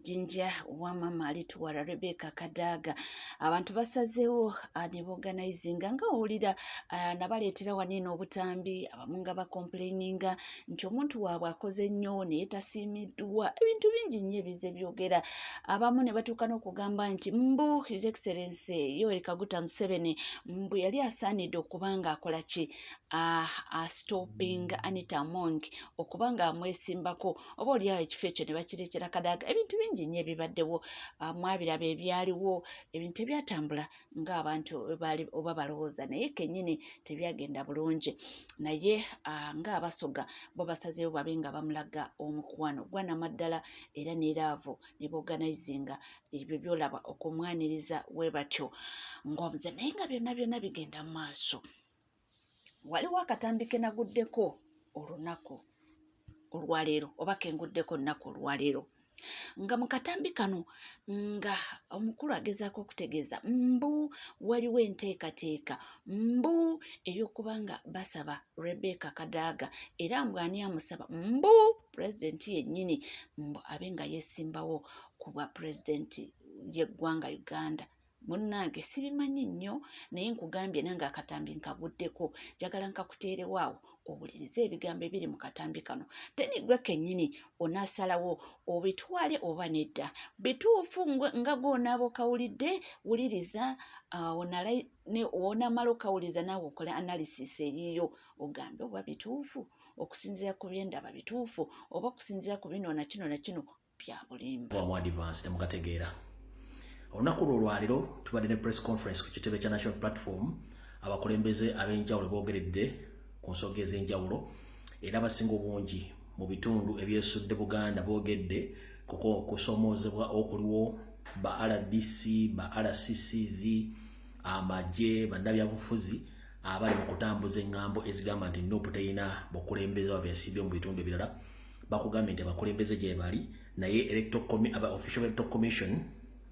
Jinja wa mama alituwala Rebecca Kadaga abantu basazeewo ne organizinga nga owulira nabaleetera wanino obutambi abamu nga bakomplaininga nti omuntu waabwe akoze nnyo naye tasiimiddwa ebintu bingi nnyo ebize byogera abamu ne batuuka n'okugamba nti mbu His Excellency Yoweri Kaguta Museveni mbu yali asaanidde okubanga akola ki stopping Anita Among okubanga amwesimbako oba oliawo ekifo ekyo ne bakireetera Kadaga ebintu bingi nnyo ebibaddewo mwabiraba ebyaliwo ebintu ebyatambula ng'abantu baali oba balowooza naye kennyini tebyagenda bulungi naye ng'abasoga bo basazeewo babe nga bamulaga omukwano gwanamaddala era neeraavu ne boganizinga ebyo byolaba okumwaniriza we batyo ng'omuze naye nga byonna bigenda mu maaso waliwo akatambi ke naguddeko olunaku olwaleero oba kenguddeko olunaku olwaleero nga mu katambi kano nga omukulu agezaako okutegeeza mbu waliwo enteekateeka mbu ey'okubanga basaba Rebecca Kadaga era mbu ani amusaba mbu pulezidenti yennyini mbu abe nga yeesimbawo ku bwa pulezidenti y'eggwanga Uganda munnange sibimanyi nnyo naye nkugambye nange akatambi nkaguddeko njagala nkakuteerewaawo owulirize ebigambo ebiri mu katambi kano tenigwe kennyini onaasalawo obitwale oba nedda bituufu nga gw'onaaba okawulidde wuliriza onamala okawuliza naawe okole analysis eriyo ogambe oba bituufu okusinziira ku byendaba bituufu oba okusinziira ku bino na kino bya bulimba mugategeera olunaku olwaleero tubadde ne press conference ku kitebe kya National Platform abakulembeze ab'enjawulo boogeredde ku nsonga ez'enjawulo era abasinga obungi mu bitundu ebyesudde Buganda boogedde kuko kusoomoozebwa okuliwo ba RDC ba RCCs amagye bannabyabufuzi abali mu kutambuza engambo ezigamba nti NUP terina bukulembeze abeesimbye mu bitundu ebirala bakugambye nti abakulembeze gye bali naye official electoral commission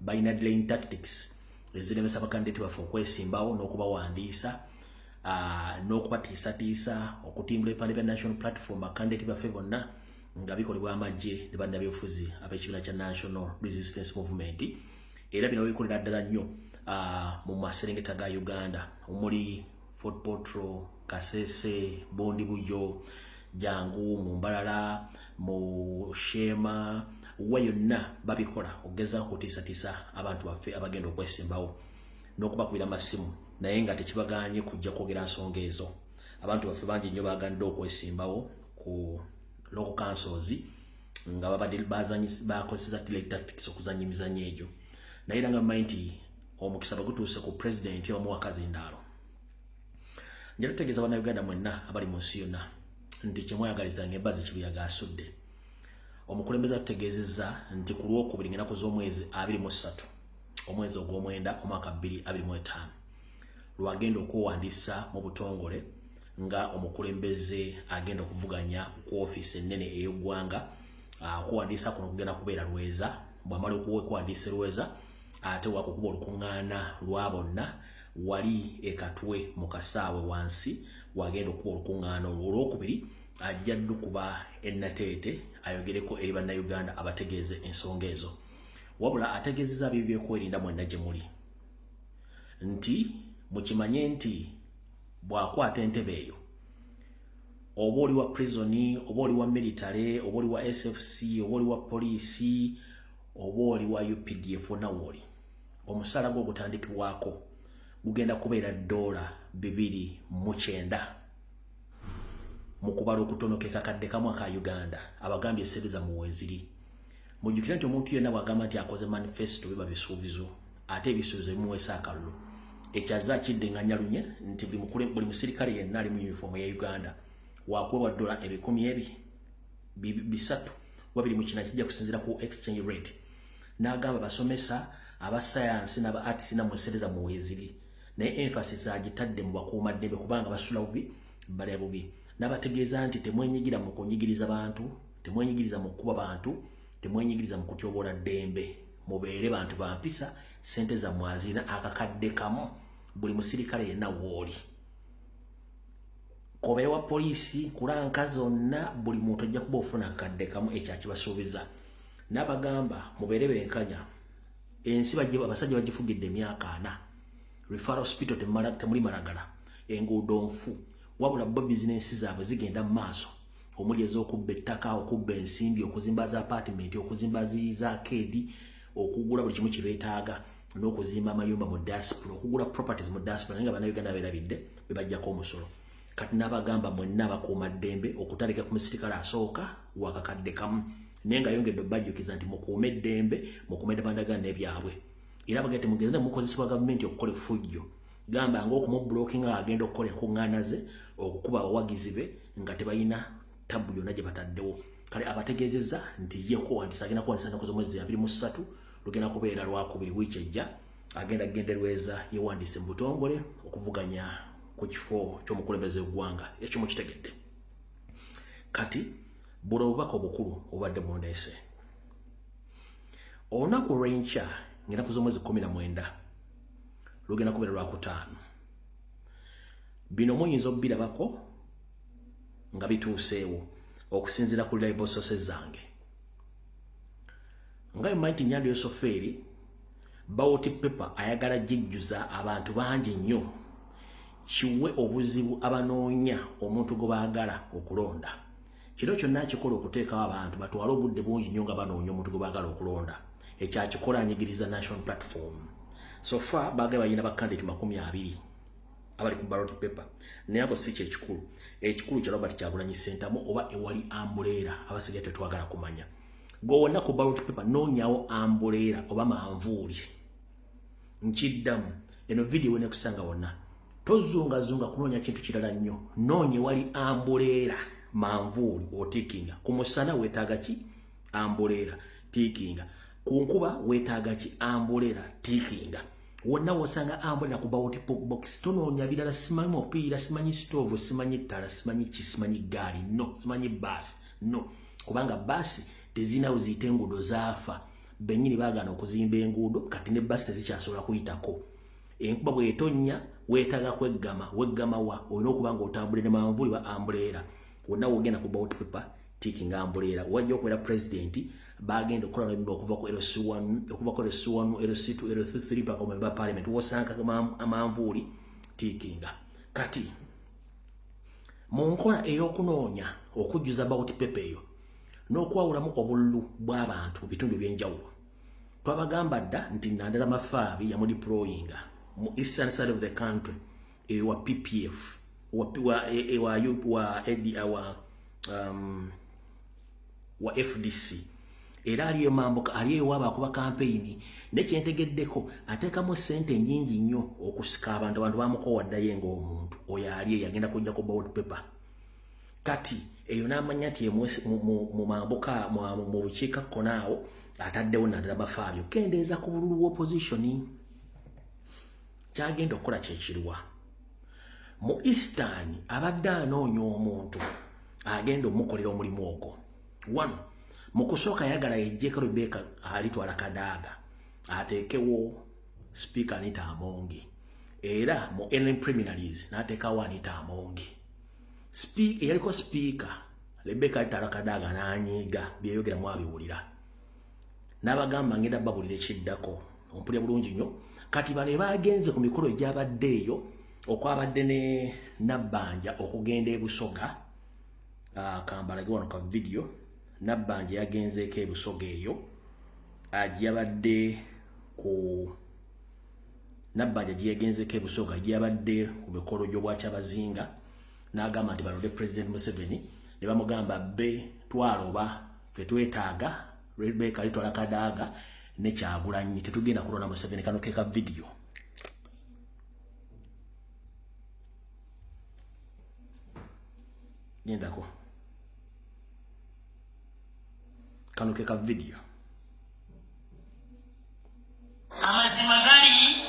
balina delaying tactics eziremesa bakandidate baffe okwesimbawo n'okubawandiisa n'okubatiisatiisa okutimbula ebipande bya National Platform bakandidate baffe bonna nga bikolebwa amagye ne bannabyabufuzi ab'ekibiina kya National Resistance Movement era bino bikolera ddala nnyo mu maserengeta ga Uganda omuli Fort Portal, Kasese, Bondi Bujo, Jangu, Mumbalala, mu Shema wayonna babikola ogeza okutiisatiisa abantu baffe abagenda okwesimbawo n'okubakubira amasimu naye nga tekibaganye kujja kwogera nsonga ezo abantu baffe bangi nnyo baagandde okwesimbawo ku local councils nga babadde bakozesa delay tactics okuzanya emizannyo egyo naye era nga mmanyi nti omukisa bagutuuse ku pulezidenti omuwa Kazindaalo njala tutegeeza bannayuganda mwenna abali mu nsi yonna nti kyemwayagalizanga embazzi kibuyaga asudde omukulembeze atutegeezezza nti ku lwokubiri ng'ennaku z'omwezi 23 omwezi ogw'omwenda omwaka 2025 lwagenda okwewandiisa mu butongole nga omukulembeze agenda okuvuganya ku ofiisi ennene ey'eggwanga okuwandiisa kuno kugenda kubeera Lweza bw'amala okuwandiisa Lweza ate wakukuba olukuŋŋaana lwa bonna wali ekatwe mu kasaawe wansi wagenda okuba olukuŋŋaana olwokubiri ajja ddukuba ennateete ayogereko eri bannayuganda abategeeze ensonga ezo wabula ategeezeza ab'ebyo byokwerinda mwenna gye muli nti mukimanye nti bw'akwata entebe eyo oba oli wa prisoni oba oli wa military oba oli wa SFC oba oli wa poliisi oba oli wa UPDF nawooli omusaala gwe ogutandikibwako gugenda kubeera $209 mu kubala okutonokeka kadde kamu aka Uganda abagambye esebeza mu weeziri mujjukire nti omuntu yenna bw'agamba nti akoze manifesto biba bisuubizo ate ebisuubizo bimuweesa akalulu ekyaza kiddeŋŋanya lunye nti buli musirikale yenna ali mu yunifoomu ya Uganda wakuweebwa $300 wabiri mu kina kijja kusinziira ku exchange rate n'agamba basomesa abasayansi n'aba arts namwesereza mu weeziri naye emphasis agitadde mu bakuumaddembe kubanga basula bubi balya bubi n'abategeeza nti temwenyigira mu kunyigiriza bantu temwenyigiriza mu kuba bantu temwenyigiriza mu kutyoboola ddembe mubeere bantu bampisa sente zammwe azirina akakadde kamu buli musirikale yenna wooli kobe wa poliisi kulanka zonna buli muntu ajja kuba ofuna akadde kamu ekyo akibasuubiza n'abagamba mubeere benkanya ensi abasajja bagifugidde emyaka 4 referral hospital temuli malagala enguudo nfu wabula bo bizinensi zaabwe zigenda mu maaso omuli ez'okubba ettaka okubba ensimbi okuzimba za apartment okuzimba za arcade okugula buli kimu kibeetaaga n'okuzimba amayumba mu diaspora okugula properties mu diaspora nga bannayuganda beerabidde bebajjako omusolo kati n'abagamba mwenna abakuuma ddembe okutaleka ku musirikale asooka wakakadde kamu naye nga yongedde bajjukiza nti mukuume eddembe mukuume bandagana n'ebyabwe era bagate mugenda mukozesebwa gavumenti okukola effujjo gamba ng'okumubulookinga agenda okukola enkuŋŋaana ze okukuba abawagizi be nga tebalina tabu yonna gye bataddewo kale abategeezezza nti ye okuwandiisa agenda kuwandiisa ennaku z'omwezi 23 lugenda kubeera lwakubiri wiiki ejja agenda genderweza yewandiise mu butongole okuvuganya ku kifo ky'omukulembeze w'eggwanga ekyo mukitegedde kati buli obubaka obukulu obadde bundeese olunaku olw'enkya ng'ennaku z'omwezi 19 lugenda kubeera lwakutaano bino muyinza obbirabako nga bituuseewo okusinziira ku reliable sources zange nga Mighty Nyando Yosoferi ballot paper ayagala jijjuza abantu bangi nnyo kiwe obuzibu abanoonya omuntu gwe baagala okulonda kino kyonna akikola okuteekawo abantu batwale obudde bungi nnyo nga banoonya omuntu gwe baagala okulonda ekyakikola anyigiriza national platform so far baagaye balina bakandidate 20 abali ku ballot paper naye abo si kyekikulu ekikulu kya Robert Kyagulanyi Ssentamu oba ewali ambuleera abasigaye tetwagala kumanya gowonna ku ballot paper noonyawo ambuleera oba manvuuli nkiddamu eno video nekusanga wonna tozungazunga kunoonya kintu kirala nnyo noonye wali ambuleera manvuuli otikinga ku musana weetaaga ki ambuleera tikinga ku nkuba weetaaga ki ambuleera tikinga wonna wosanga ambuleera ku ballot box tonoonya birala simanyi mupiira simanyi stove simanyi ttala simanyi kisimanyi gaali no simanyi baasi no kubanga baasi tezinawo ziyita enguudo zaafa bennyini baagana okuzimba enguudo kati ne baasi tezikyasobola kuyitako enkuba bw'etonnya weetaaga weggama wa olina okuba nga otambule ne manvuuli ba ambuleera wonna wogenda ku ballot paper tikinga ambuleera wajja okubeera pulezidenti bagenda okukola n'ebimba okuva ku LC1 okuva ku LC1 LC2 LC3 paka omumba parliament wosanga amanvuuli tikinga kati mu nkola ey'okunoonya okujjuza ballot paper eyo n'okwawulamu obululu bw'abantu mu bitundu by'enjawulo twabagamba dda nti Nandala Mafaabi yamudeployinga mu eastern side of the country ewa PPF wa FDC era aliyo mambuka aliyo waba kuba campaign nekyentegeddeko atekamu sente nyingi nnyo okusika abantu bamukowaddayo ng'omuntu oyo aliyo yagenda kujja ku ballot paper kati eyo n'amanya nti mu mambuka mu bukiikakko naawo ataddewo Nandala Mafaabi kendeeza ku bululu bw'opposition kyagenda okukola kyekirwa mu Eastern abadde anoonya omuntu agenda omukolera omulimu ogwo 1 mu kusooka yagala yejjeko Rebecca alitwala Kadaga ateekewo Speaker Anita Amongi era mu NRM Preliminaries n'ateekawo Anita Amongi eyaliko Speaker Rebecca alitwala Kadaga n'anyiiga byeyogera mu abiwulira n'abagamba ngenda babulira ekiddako ompulya bulungi nnyo kati bano bagenze ku mikolo egyabadde eyo okwabadde ne Nabbanja okugenda e Busoga kambalage wano ka video Nabbanja yagenzeeko e Busoga eyo gyabadde ku Nabbanja gyeyagenzeeko e Busoga gyabadde ku mikolo gy'obwakyabazinga n'agamba nti balonde President Museveni ne bamugamba be twaloba fe twetaaga Rebecca alitwala Kadaga ne Kyagulanyi tetugenda kulona Museveni kano keka video nyendako kano keka video amazima gali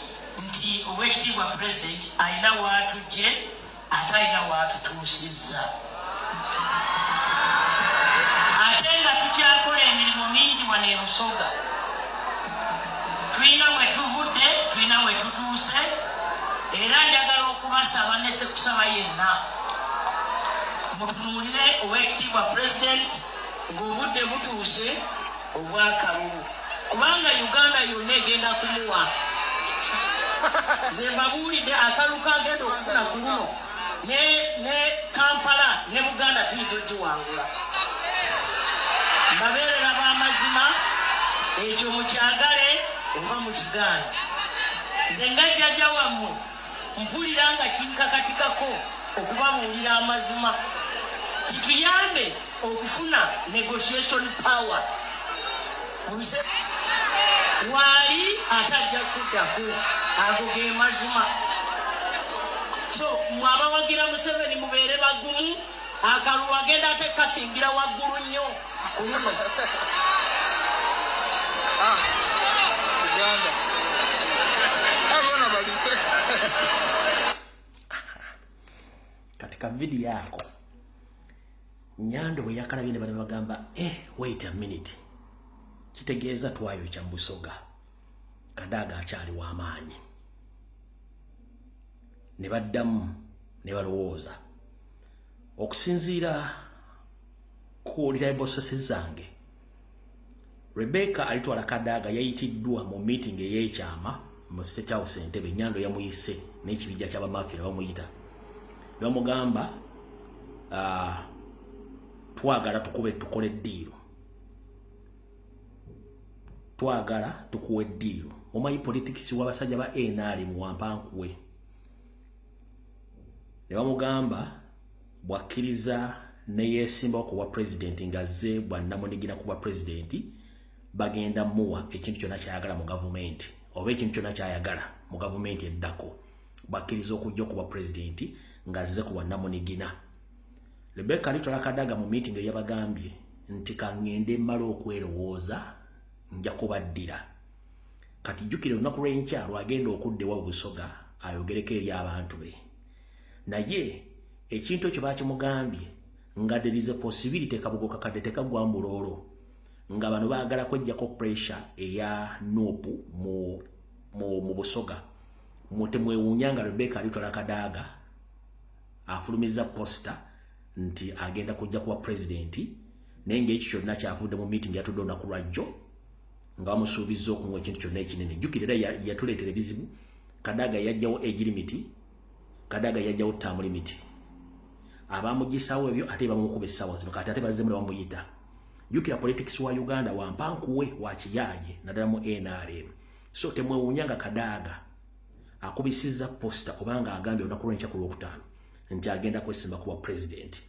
nti owekitiibwa president alina waatujje ate alina waatutuusizza ate nga tukyakola emirimu mingi wano e Busoga tulina we tuvudde tulina we tutuuse era njagala okubasaba ne sekusaba yenna mutunuulire owekitiibwa president ng'obudde butuuse obwakalulu kubanga Uganda yonna egenda kumuwa nze mbabuulidde akalulu kagenda okufuna ku luno ne Kampala ne Buganda tuyiza ogiwangula mbabeerera b'amazima ekyo mukyagale oba mukigaana nze nga jjajja wammwe mpulira nga kinkakatikako okubabuulira amazima kituyambe okufuna negotiation power waali atajja kuddako ago ge mazima so mwabawagira Museveni mubeere bagumu akalulu agenda ate kasingira waggulu nnyo ku luno Uganda abona balise katika video yako Nyando bwe yakalabye ne bano bagamba wait a minute kitegeeza twayo kya Busoga Kadaga akyali w'amaanyi ne baddamu ne balowooza okusinziira ku reliable sources zange Rebecca alitwala Kadaga yayitiddwa mu meeting ey'ekyama mu State House Entebbe Nyando yamuyise n'ekibijja ky'abamafia bamuyita bamugamba twagala tukole deal twagala tukuwe deal omanyi politics w'abasajja ba NRM wampankuwe ne bamugamba bwakkiriza ne yeesimba okuwa president ngazze bwannamunigina kuba president bagenda muwa ekintu kyonna kyayagala mu government oba ekintu kyonna kyayagala mu government eddako bwakkiriza okujja okuba president ngazze ku bwannamunigina Rebecca alitwala Kadaga mu meeting eyabagambye nti kangende mmala okwerowooza nja kubaddira kati jjukire olunaku lw'enkyalo agenda okuddewa Busoga ayogereko eri abantu be naye ekintu ekyo bakimugambye nga there is a possibility kabugo kakadde tekagwa mbuloolo nga bano baagala kwejjako pressure eya nopu mu Busoga mutemwewuunya nga Rebecca alitwala Kadaga afulumiza posta nti agenda kujja kuba president nenge ekyo kyonna kyavudde mu meeting yatudde olunaku lwajjo nga bamusuubizza okumuwa ekintu kyonna ekinene jjukira era yatuleetera ebizibu Kadaga yajjawo age limit Kadaga yajjawo term limit abamugisawo ebyo ate bamukuba essaawa zino kati ate bazzemu ne bamuyita jjukira politics wa Uganda wampankuwe wa kiyaye naddala mu NRM so temwewuunyanga Kadaga akubisizza posta obanga agambye olunaku lw'enkya ku Lwokutaano nti agenda kwesimba kuba president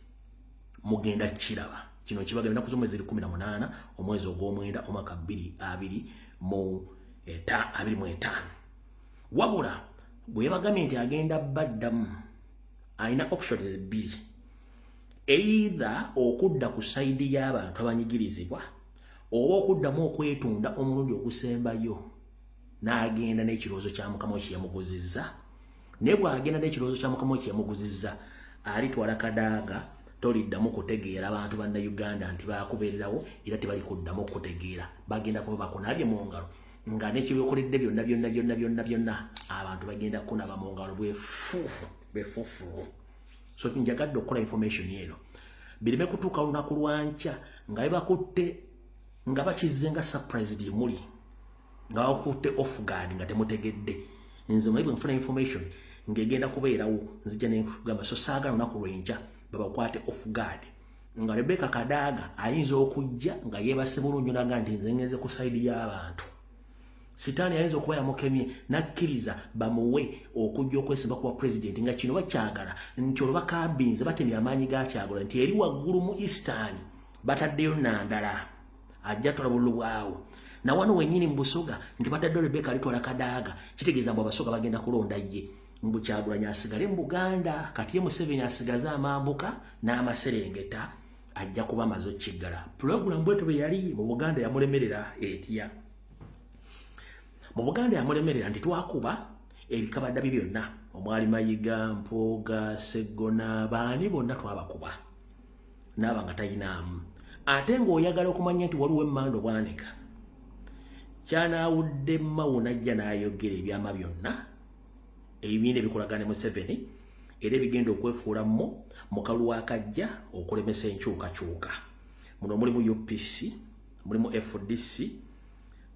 mugenda kiraba kino kibaga binaku z'omwezi 18 omwezi ogw'omwenda omwaka 2025 wabula bwe yabagambye nti agenda baddamu alina options ebbiri either okudda ku sayidi y'abantu abanyigirizibwa oba okuddamu okwetunda omulundi ogusembayo n'agenda n'ekirowoozo kya Mukama we kyeyamuguzizza naye bw'agenda n'ekirowoozo kya Mukama we kyeyamuguzizza alitwala Kadaga toliddamu kutegeera abantu banna Uganda nti baakubeererawo era tebali kuddamu okutegeera bagenda kuba bakunabye mu ngalo nga n'ekibyokoledde byonna abantu bagenda kunaba mu ngalo bwefuufu so njagadde okukola information eno bireme kutuuka olunaku lwankya nga bebakutte nga bakizze nga surprised muli nga bakutte off guard nga temutegedde nze mwe nfuna information ngegenda kubeerawo nzija nekugamba so saagala olunaku lwenkya babakwate off guard nga Rebecca Kadaga ayinza okujja nga yeebase bulungi naga nti nze ngenze ku side y'abantu sitaani ayinza okuba yamukemye nakkiriza bamuwe okujja okwesimba kuba president nga kino bakyagala nti olwo bakabinze batemya amaanyi gakyagala nti eri waggulu mu Eastern bataddeyo nandala ajja tulabulu bwawo na wano wennyini mu Busoga nti bataddeyo Rebecca alitwala Kadaga kitegeeza mbu Abasoga bagenda kulonda ye mbu Kyagulanyi asigale mu Buganda kati ye Museveni asigaze amambuka n'amaserengeta ajja kuba amaze okiggala program bwetu bwe yali mu Buganda yamulemerera etya mu Buganda yamulemerera nti twakuba ebikabaddabi byonna omwali Mayiga Mpoga Segona baani bonna twabakuba n'aba nga tayinaamu ate ng'oyagala okumanya nti waliwo emmando bwanika kyanaawudde Mao najja n'ayogera ebyama byonna ebibindi ebikolagana ne Museveni era ebigenda okwefuulamu mu kalulu akajja okulemesa enkyukakyuka muno mulimu UPC mulimu FDC,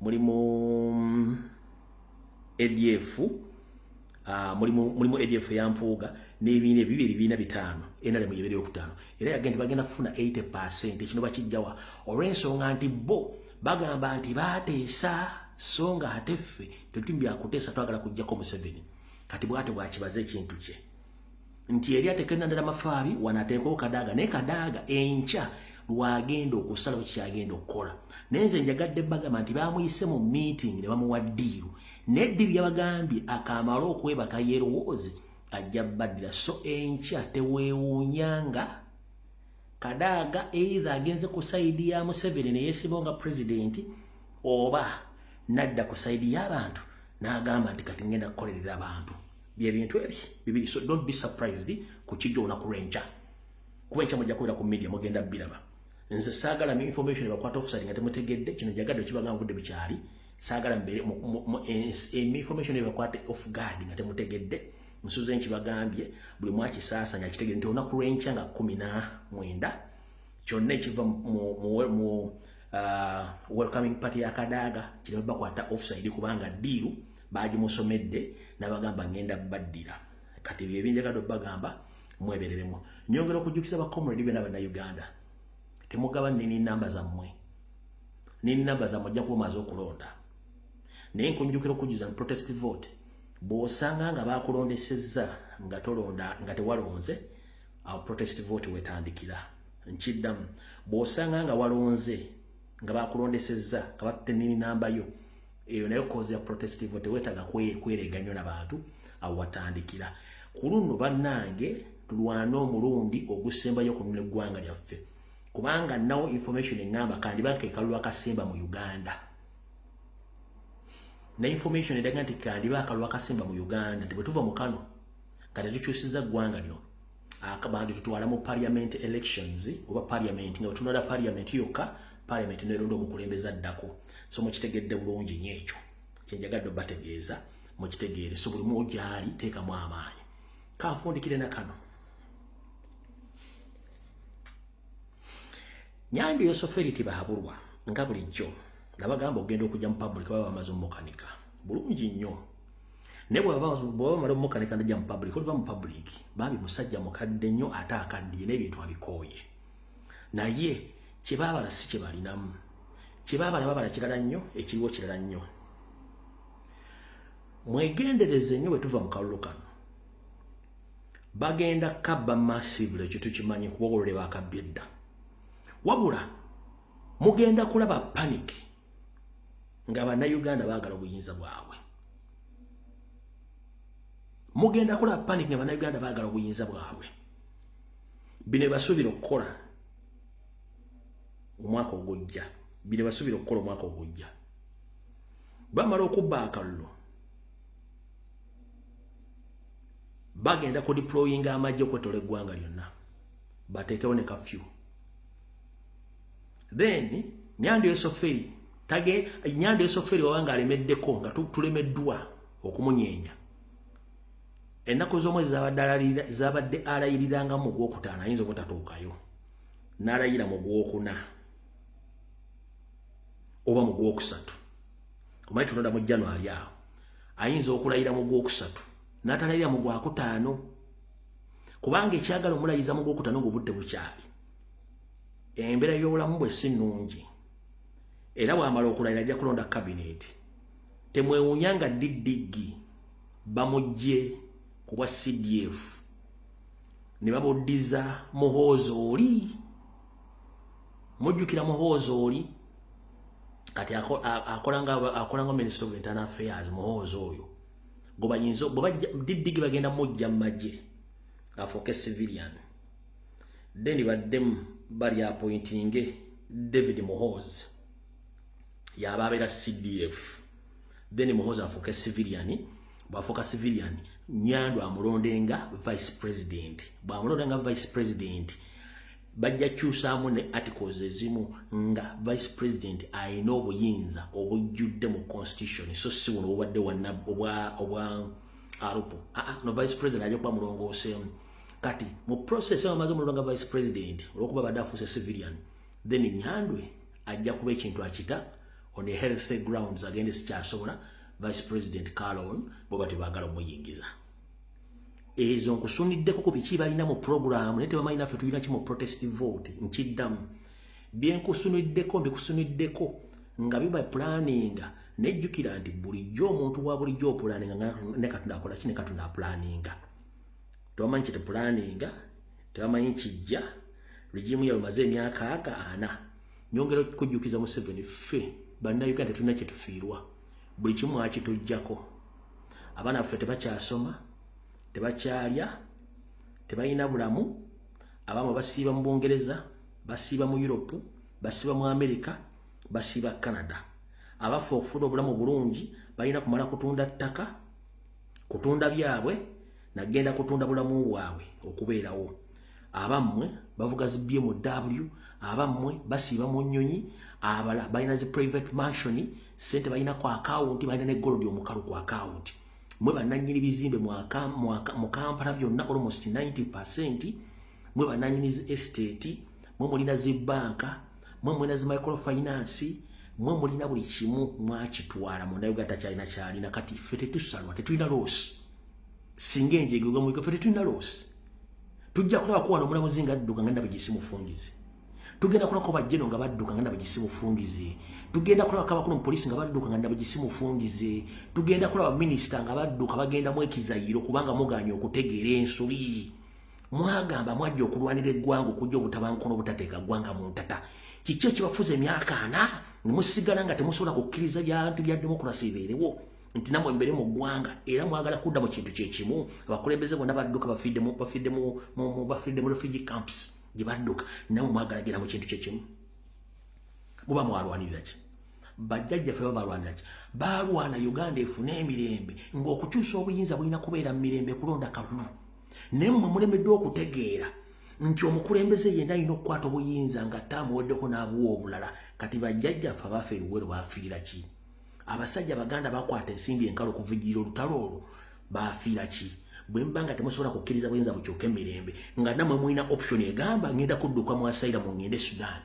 mulimu ADF, mulimu ADF ya Mpuuga n'ebibiina ebibiri ebibiina bitaano NRM yebere okutaano era yagenda bagenda kufuna 80% kino bakijjawa olw'ensonga nti bo bagamba nti baateesa so nga ate ffe tetumbya kuteesa twagala kujjako Museveni kati bwate bwakibaza ekintu kye nti eri atekena ndala mafaabi wanateekako Kadaga ne Kadaga enkya lwagenda okusalawo kyagenda okukola nenze njagadde bagamba nti bamuyise mu meeting ne bamuwa ddiiru neddiiru yabagambye akamala okwebaka yerowooze ajja baddira so enkya teweewuunyanga Kadaga either agenze ku saidi ya Museveni ne yeesibonga president oba nadda ku saidi y'abantu n'agamba nti kati ngenda kukolerera abantu byebintu ebyo bibiri so don't be surprised ku kijjo ku rencha kuba ekya mujja kubeera ku media mugenda biraba nze saagala mu information ebakwata officer nga temutegedde kino jagadde kibagamba budde bikyali saagala mbere information ebakwate off guard nga temutegedde musuze nkibagambye buli mwakisaasanya kitegedde nti olunaku lw'enkya nga 19 kyonna ekiva mu welcoming party ya Kadaga kino bakwata offside kubanga ddiiru bagimusomedde n'abagamba ngenda baddira kati byebinjagadde bagamba mwebereremu nyongera okujjukisa ba comrade bena bana Uganda temugaba nini namba zammwe nini namba zammwe ojja kumaza okulonda naye nkunjukira okujuza mu protest vote bw'osanga nga bakulondesezza nga tolonda nga tewalonze awo protest vote wetandikira nkiddamu bw'osanga nga walonze nga bakulondesezza nga batutte nini namba yo eyo nayo koze ya protest vote wetaga kwereganywa n'abantu awo watandikira ku luno bannange tulwana omulundi ogusembayo ku nno eggwanga lyaffe kubanga nawo information engamba kandi bakekalulu akasemba mu Uganda na information edaga nti kandi bakalulu akasemba mu Uganda tibwe tuva mu Kano kati tukyusiza ggwanga lino akabandi tutwala mu parliament elections oba parliament nga tunala parliament yokka parliament nerondo omukulembeza addako so mukitegedde bulungi nnyo ekyo kyenjagadde bategeeza mukitegeere so buli mwojali teekamu amaanyi kanfundikire na kano Nyandi yosoferi tibahabulwa nga bulijjo nabagamba ogenda okujja mu public baba bamaze omukanika bulungi nnyo ne bwaba bamala omukanika najja mu public oliva mu public babi musajja mukadde nnyo ate akaddiye n'ebintu abikooye naye kyebaabala si kyebalinamu kyebaabala babala kirala nnyo ekiriwo kirala nnyo mwegendereze nnyo bwe tuva mu kalulu kano bagenda kabba massively ekyo tukimanyi kuba olole bakabbye dda wabula mugenda kulaba panic nga bannayuganda baagala obuyinza bwabwe mugenda kulaba panic nga bannayuganda baagala obuyinza bwabwe bino basuubira okukola omwaka ogujja bino basuubira okukola omwaka ogujja bamala okubba akalulu bagenda ku deployinga amajje okwetola eggwanga lyonna bateekewo ne kafyu then Nyandi Yosoferi Nyandi Yosoferi wabanga alemeddeko nga tulemeddwa okumunyeenya ennaku z'omwezi zabadde alayiriranga mu gwokutaano ayinza obutatuukayo n'alayira mu gwokuna oba mu gwokusatu kumanyi tulonda mu January awo ayinza okulayira mu gwokusatu n'atalayira mu gwakutaano kubanga ekyagala omulayiza mu gwokutaano ng'obudde bukyali embeera y'obulamu bwe si nnungi era bw'amala okulayira ajja kulonda cabinet temwewuunya nga Didigi bamugye ku bwa CDF ne babuddiza Muhoozi oli mujjukira Muhoozi oli kati akolanga Minister of Internal Affairs Muhoozi oyo gobayinza Didigi bagenda mujja mu magye afuuke civilian then baddemu bali appointing David Muhoozi yaba abeera CDF then Muhoozi afuuke civilian bwafuuka civilian Nyando amulondenga vice president bwamulondenga vice president bajja kyusaamu ne articles ezimu nga vice president ayina obuyinza obujjudde mu constitution so si buno obwadde obwa arupo no vice president ajja kuba mulongooseemu kati mu process y'amaze omulonga vice president olwokuba badde afuuse civilian then Nyandwe ajja kuba ekintu akita on a healthy grounds agende sikyasobola Vice President Caron boba tebaagala omuyingiza. Ezo nkusuniddeko ku biki balina mu program naye tebamanyi naffe tulina ki mu protest vote nkiddamu. Byenkusuniddeko mbikusunniddeko nga biba planninga nejjukira nti bulijjo omuntu wa bulijjo opulaninga ne Katonda akola ki ne Katonda apulaninga. Tebamanyi kiti planninga tebamanyi kijja regimu yawe maze emyaka 40 nyongera kujjukiza mu 7 ffe bannayuganda tulina kye tufiirwa buli kimu akitujjako. Abaana baffe tebakyasoma tebakyalya tebalina bulamu abamu basiiba mu Bungereza basiiba mu Europe basiiba mu America basiiba Canada. Abafu okufuna obulamu bulungi balina kumala kutunda ttaka kutunda byabwe nagenda kutunda bulamu bwabwe okubeerawo. Abammwe bavuga zi BMW abammwe basiiba mu nnyonyi abala balina zi private mansion sente balina ku account balina ne gold omukalu ku account. Mwe bannannyini bizimbe mu Kampala byonna almost 90%. Mwe bannannyini zi estate mwe mulina zi banka mwe mulina zi microfinance mwe mulina buli kimu mwakitwala mu Uganda kyalina kyalina kati ffe tetusalwa tetulina loss singa enjegega mu ffe tetulina loss. Tujja kulaba ko wano omulamuzi nga adduka nga ndaba gisimufungize. Tugenda kulaba ko bajjeno nga badduka nga ndaba gisimufungize. Tugenda kulaba ko abakulu mu poliisi nga badduka nga ndaba gisimufungize. Tugenda kulaba minisita nga badduka bagenda mwekizayiro kubanga muganya okutegeera ensobi. Mwagamba mwajja okulwanira eggwanga okujja obutabankono obutateeka ggwanga mu ntata. Kiki ekibafuza emyaka 4 ne musigala nga temusobola kukkiriza bya demokrasi bibeerewo nti namwe mbere mu ggwanga era mwagala kudda mu kintu kyekimu. Abakulembeze bonna badduka bafidde mu refugee camps gye badduka namwe mwagala gera mu kintu kyekimu. Muba mwalwanirira ki? Bajjajjaffe balwanira ki? Balwana Uganda efune emirembe ng'okukyusa obuyinza bulina kubeera mu mirembe kulonda kalulu. Naye mmwe mulemeddwa okutegeera nti omukulembeze yenna alina okukwata obuyinza nga tamuweddeko n'abuwa obulala. Kati bajjajjaffe abaafa eruwero baafiira ki? Abasajja Baganda bakwata ensimbi enkalo okuvujjira olutalo olwo baafiira ki? Bwe mbanga temusobola kukkiriza buyinza bukyuke emirembe nga nammwe mulina option egamba ngenda kudduka mu asylum ngende Sudan,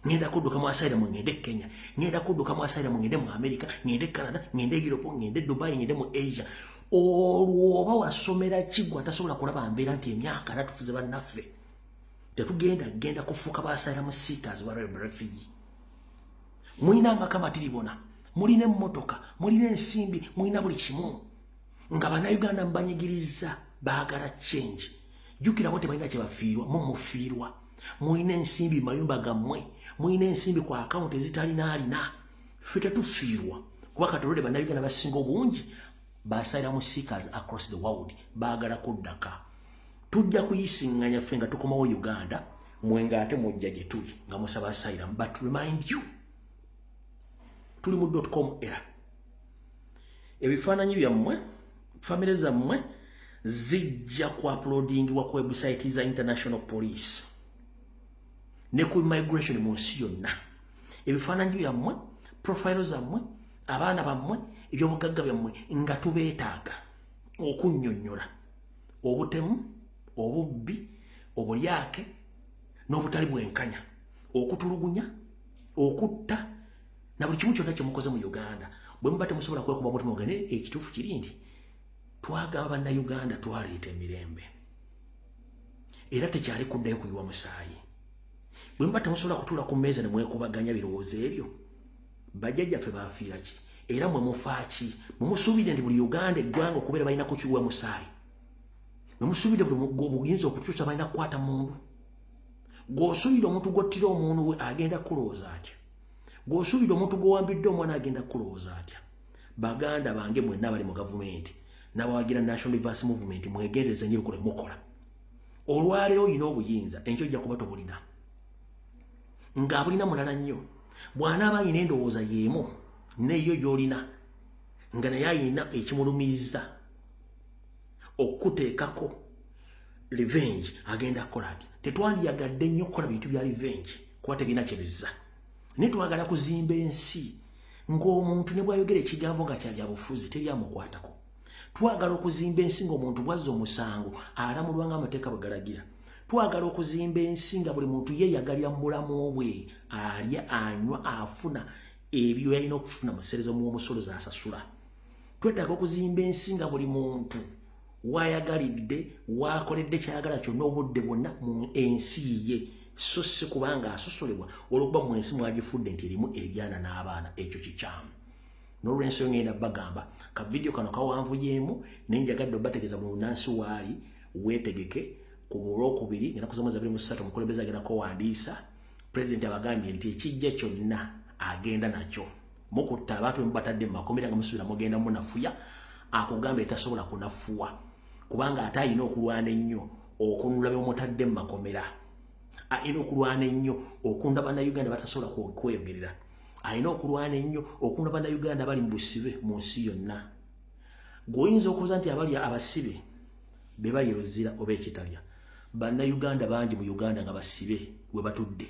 ngenda kudduka mu asylum ngende Kenya, ngenda kudduka mu asylum ngende mu America, ngende Canada, ngende Europe, ngende Dubai, ngende mu Asia. Olwo oba wasomera kigwa tasobola kulaba mbeera nti emyaka natufuze bannaffe tetugenda kufuuka ba asylum seekers ba refugee. Mulina amaka matiribona, mulina emmotoka, mulina ensimbi, mulina buli kimu nga bannayuganda mbanyigiriza baagala change. Jjukira bo tebalina kye bafiirwa mufiirwa. Mulina ensimbi mayumba gammwe, mulina ensimbi ku account ezitalinaalina. Ffe tetufiirwa kuba katolode bannayuganda basinga obungi ba asylum seekers across the world baagala kuddaka. Tujja kuyisiŋŋanya ffe nga tukomawo Uganda mwenga ate mujja gye tuli nga musaba asylum. But remind you tuli mu .com era ebifaananyi byammwe famire zammwe zijja ku uploadingibwa ku website za International Police ne ku immigration mu nsi yonna. Ebifaananyi byammwe profile zammwe abaana bammwe ebyobugagga byammwe nga tubeetaaga okunnyonnyola obutemu obubbi obulyake n'obutali bwenkanya okutulugunya okutta na buli kimu kyonna kyemukoze mu Uganda. Bwe muba temusobola kwekuba mutima ogende ekituufu kiri nti twagaba bannayuganda twaleeta emirembe era tekyali kuddayo kuyiwa musaayi. Bwe muba temusobola kutuula ku mmeeza ne mwekubaganya birowoozo ebyo bajjajjaffe baafiira ki era mwe mufa ki? Mwe musuubidde nti buli Uganda eggwanga okubeera balina kukiwa musaayi? Mwe musuubidde buli buyinza okukyusa balina kukwata mundu? Gw'osuubidde omuntu gw'ottira omuntu we agenda kulowooza atya? Gw'osuubidde omuntu gw'owambidde omwana agenda kulowooza atya? Baganda bange mwenna bali mu gavumenti n'abawagira National Reverse Movement mwegendereze nnyo ebikole mukola. Olwaleero olina obuyinza enkyo ojja kuba tobulina. Ng'abulina mulala nnyo. Bw'anaaba alina endowooza y'emu neyo gy'olina nga naye alina ekimulumiza okuteekako revenge agenda kukola ati. Tetwandiyagadde nnyo okukola bintu bya revenge kuba tegina kye bizza. Naye twagala kuzimba ensi ng'omuntu ne bw'ayogera ekigambo nga kya byabufuzi teryamukwatako. Twagala okuzimba ensi ng'omuntu bwazza omusango alamulwa ng'amateeka bwe galagira. twagala okuzimba ensi nga buli muntu yeeyagalira mu bulamu bwe, alya anywa afuna ebyo yalina okufuna mu sserezo mw'omusolo z'asasula. Twetaaga okuzimba ensi nga buli muntu waayagalidde waakoledde kyayagala kyonna obudde bwonna mu ensi ye, so si kubanga asosolebwa olw'okuba mu ensi mwagifudde nti erimu ebyana n'abaana. Ekyo kikyamu. N'olw'ensonga ngenda bagamba ka vidiyo kano kawanvuyeemu naye njagadde obategeeza mu Nansi waali weetegeke ku Olwokubiri ngenda kusomoza 23 omukulembeze agenda kowandiisa pulezidenti abagambye nti ekijja kyonna agenda nakyo. Mukutta abantu bemubatadde mu makomera nga musubira mugenda munafuya, akugamba etasobola kunafuwa kubanga ate alina okulwana ennyo okunula bemutadde mu makomera. Alina okulwana ennyo okunda bannayuganda batasobola kweyogerera. Alina okulwana ennyo okunda bannayuganda bali mu busibe mu nsi yonna. Gwoyinza okubuuza nti abali abasibe be bali eruzira oba ekitalya. Bannayuganda bangi mu Uganda nga basibe we batudde.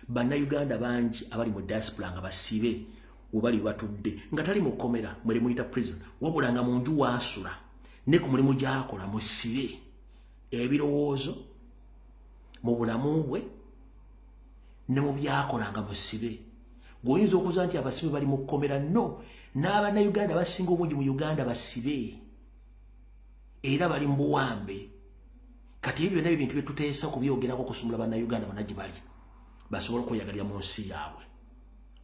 Bannayuganda bangi abali mu diaspora nga basibe we bali batudde, nga tali mu kkomera mwere muyita prison, wabula nga mu nju waasula ne ku mulimu gy'akola musibe. Ebirowoozo mu bulamu bwe ne mu byakola nga musibe. Gwoyinza okubuuza nti abasibe bali mu kkomera. No, n'abannayuganda basinga obungi mu Uganda basibe era bali mu buwambe. Kati ebyo byonna ebintu bye tuteesa kubyogerako kusumula bannayuganda bonna gye bali basobola okweyagalira mu nsi yaabwe.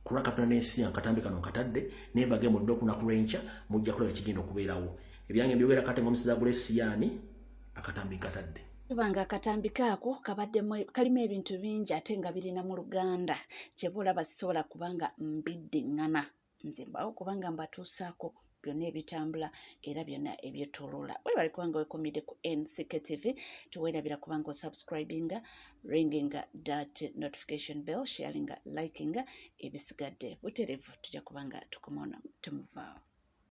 Kulwa Katonda n'ensi akatambi kano nkatadde naye mbagemudde okunaku lw'enkya mujja kulaba kigenda okubeerawo. Ebyange mbyogera kate ng'omusiza Gulesiyani akatambi nkatadde. Tubanga akatambi kaako kabaddemu kalimu ebintu bingi ate nga birina mu Luganda kyebulaba sisobola kubanga mbiddiŋŋana. Nze mbawo kubanga mbatuusaako byonna ebitambula era byonna ebyetoloola. Webali kubanga weekomidde ku NCK TV, tuweerabira kubanga osubscribinga, ringinga that notification bell, sharinga, likinga, ebisigadde buterevu tujja kubanga tukomaona temuvaawo.